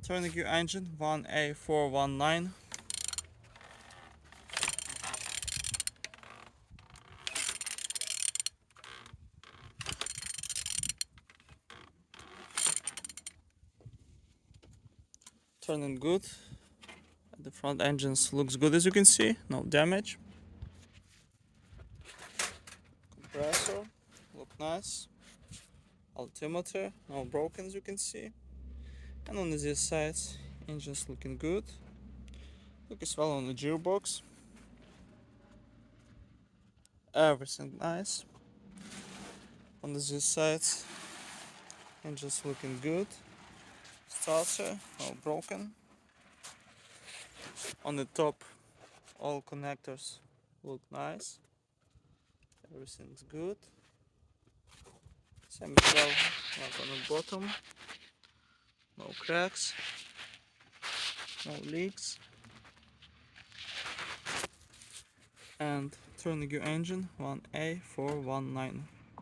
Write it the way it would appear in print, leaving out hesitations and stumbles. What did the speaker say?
Turning your engine 1A419. Turning good. The front engines looks good, as you can see, no damage. Compressor look nice. Altimeter, no broken, as you can see. And on this side, engine's looking good. Look as well on the gearbox. Everything nice. On this side, engine's looking good. Starter, no broken. On the top, all connectors look nice. Everything's good. Same as well, like on the bottom. No cracks, no leaks. And turning your engine 1A419.